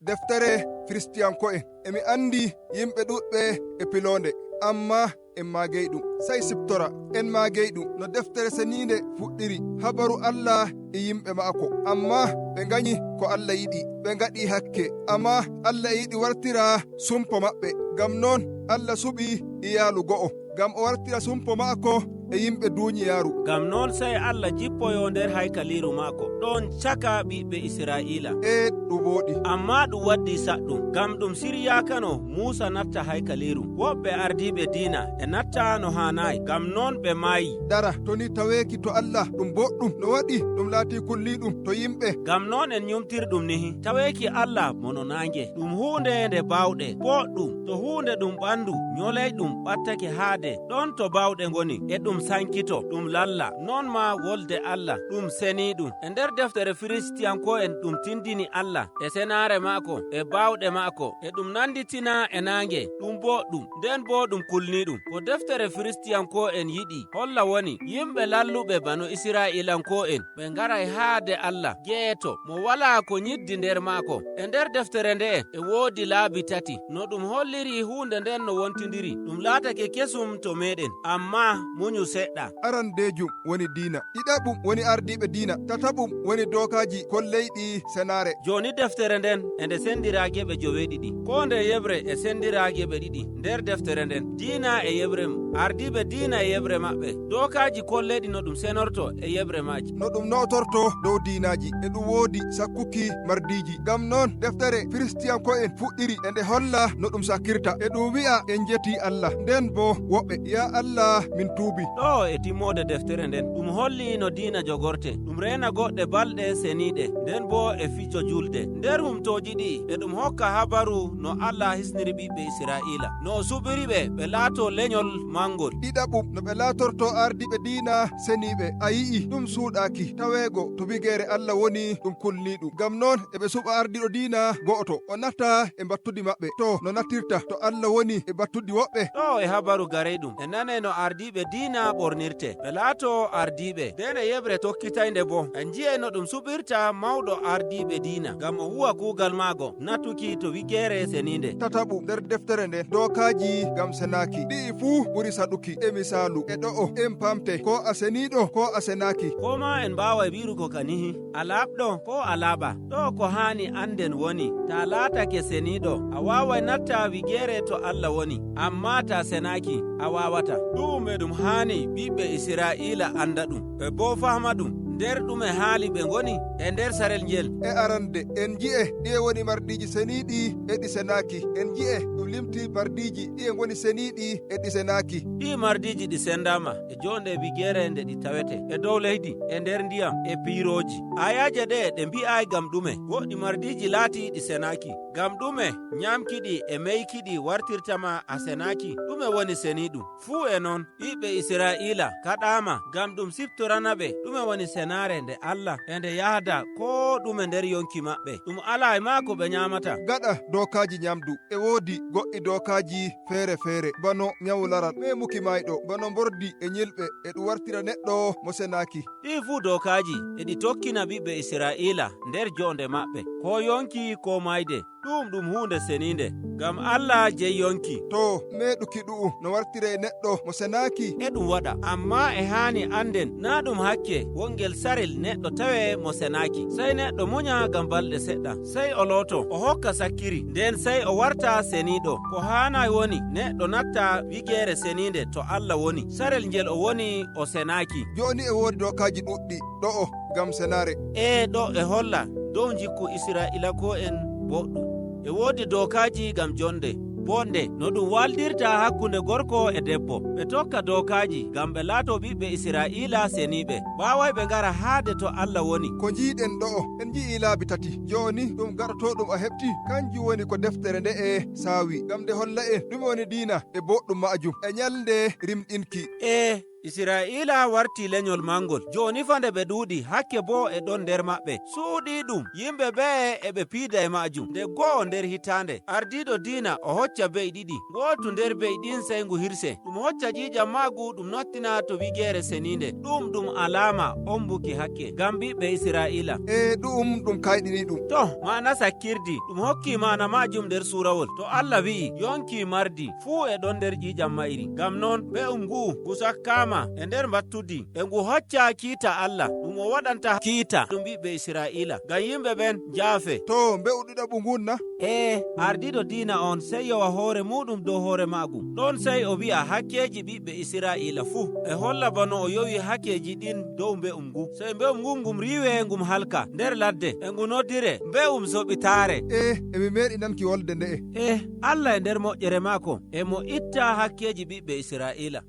deftere Firistiyanko'en emi andi yimɓe ɗuɗɓe e pilonde amma en magey ɗum sai siptora en magey ɗum no deftere seninde fuɗɗiri habaru Allah e yimɓe maako amma ɓe gañi ko Allah yiɗi ɓe gaɗi hakke amma Allah yiɗi wartira sumpo maɓɓe gam noon Allah suɓi iyalu go'o gam o wartira sumpo maako e yimɓe duñiyaaru gam noon sai Allah jippoyo nder haykaliru maako ɗon caka ɓiɓɓe Israila ɗum woɗi amma ɗum waddi saɗɗum gam ɗum siryakano Musa natta haykaliru woɓɓe ardiɓe diina e natta no hanayi gam noon ɓe maayi dara toni taweki to Allah ɗum boɗɗum no waɗi ɗum laati kulliɗum to yimɓe gam noon en yumtirɗum nihi taweki Allah mono nangue ɗum hunde nde bawɗe boɗɗum to hunde ɗum ɓandu nyoley ɗum ɓattake haade ɗon to bawɗe goni e ɗum sankito ɗum lalla non ma wolde Allah ɗum seniɗum e nder deftere Firistiyanko'en ɗum tindini Allah e senare maako e bawɗe maako e ɗum nanditina e nangue ɗum boɗɗum nden bo ɗum kulniɗum ko deftere Firistiyanko'en yiɗi holla woni yimɓe lalluɓe bano Israilanko'en ɓe ngaray haade Allah geeto mo wala ko nyiddi nder maako e nder deftere nde e woodi laabi tati no ɗum holliri hunde nden no wontindiri ɗum laatake kesum to meɗen amma muñu seɗɗa arandejum woni diina ɗiɗaɓum woni ardiɓe diina tataɓum woni dokaji kolleyɗi senare joni deftere nden ende sendira geɓe joweeɗiɗi ko nde yebre e sendira geɓe ɗiɗi nder deftere nden diina e yebre ardiɓe diina e yebre maɓɓe dokaji kolleyɗi no ɗum senorto e yebre maji no ɗum notorto dow diinaji e ɗum woodi sakkuki mardiji gam noon deftere Firistiyanko'en fuɗɗiri e nde holla no ɗum sakkirta e ɗum wi'a en jeti Allah nden bo woɓɓe ya Allah min tuubi ɗo e timmode deftere nden ɗum holli no diina jogorte ɗum rena goɗɗe balɗe seniɗe nden bo e ficco julde nder humtoji ɗi e ɗum hokka habaru no Allah hisniri ɓiɓɓe Israila no o suɓiri ɓe laato leñol mangol ɗiɗaɓum no ɓe laatorto ardiɓe diina seniɓe a yi'i ɗum suuɗaki taweego to bigere Allah woni ɗum kulniɗum gam noon eɓe suɓa ardiɗo diina go'oto o natta e battudi maɓɓe to no nattirta to Allah woni e battudi woɓɓe ɗo e habaru gareyɗum e nane no ardiɓe diina ɓornirte ɓe laato ardiɓe nden e yebre tokkitayde bo en ji'e no ɗum suɓirta mawɗo ardiɓe diina gam o huwa kuugal maago natuki to wigere seninde tataɓum nder deftere nde dokaji gam senaki ɗi fuu ɓuri saɗuki e misalu e ɗo'o en pamte ko a seniɗo ko a senaki ko ma en mbawa wirugo kanihi a laaɓɗo ko a laaɓa ɗo ko hani anden woni ta laatake seniɗo a wawai natta wigere to Allah woni amma ta senaki a wawata ɗum e ɗum hani ɓiɓɓe Israila anda ɗum ɓe bo fahma ɗum nder ɗume haali ɓe ngoni e nder sarel ngel e arande en ji'e ɗi woni mardiji seniɗi e ɗi senaki en ji'e ɗum limti mardiji ɗi ngoni seniɗi e ɗi senaki ɗi mardiji ɗi sendama e jonde bigere nde ɗi tawete e dow leydi e nder ndiyam e piiroji ayaje ɗe ɗe mbi'ay gam ɗume woɗɗi mardiji laati ɗi senaki gam ɗume nyamkiɗi e meykiɗi wartirtama a senaki ɗume woni seniɗum fuu e non ɓiɓɓe Israila kaɗama gam ɗum siftorana ɓe ɗume woni senare nde Allah e nde yahda ko ɗume nder yonki maɓɓe ɗum ala e maako ɓe nyamata gaɗa dokaji nyamdu e woodi goɗɗi dokaji feere feere bano nyawlaral memuki mayɗo bano bordi e ñilɓe e ɗum wartira neɗɗo mo senaki ɗi fuu dokaji e ɗi tokkina ɓiɓɓe Israila nder jonde maɓɓe ko yonki ko mayde ɗum hunde seninde gam Allah je yonki to meɗuki ɗu'um no wartire neɗɗo mo senaki e ɗum waɗa amma e hani anden na ɗum hakke wongel sarel neɗɗo tawe mo senaki sai neɗɗo munya gam balɗe seɗɗa sai o loto o hokka sakkiri nden sai o warta seniɗo ko hanai woni neɗɗo natta wigere seninde to Allah woni sarel ngel o woni o senaki joni e woodi dokaji ɗuɗɗi ɗo'o gam senare ɗo e holla dow jikku Israilanko'en boɗɗum e woodi dokaji gam jonde bonde no ɗum waldirta hakkunde gorko e debbo ɓe tokka dokaji gam ɓe laato ɓiɓɓe Israila seniɓe baway ɓe ngara haade to Allah woni ko jiiɗen ɗo'o en ji'i laabi tati joni ɗum gaɗotoɗum a heɓti kanjum woni ko deftere nde e saawi gam nde holla en ɗum woni diina e boɗɗum majum e nyalde rimɗinki Israila warti lenyol mangol joni fande be duudi hakke bo e don nder mabbe suudi dum yimbe be e be piida e majum de go nder hitande ardido dina o hocca be didi goto nder be din sengu hirse dum hocca jija magu dum nottina to wigere seninde dum alama ombuki hakke gambi be Israila dum kaydini dum to mana sakirdi dum hokki mana majum nder surawol to Allah wi yonki mardi fu e don nder jija mairi gam non be ngu gusakama e nder battudi e ngu hocca kiita Allah dum o wadanta kiita dum be Israila gam yimbe ben jaafe to be ududa bungunna ardido dina on sey yowa hore mudum do hore magum don sey o wi'a hakkeji bibbe Israila fu e holla bano o yowi hakkeji din do be ngu sey be ngum riwe ngum halka nder ladde e ngu noddire be sobitare mi medi namki wolde nde Allah e nder moƴƴere mako e mo itta hakkeji bibbe Israila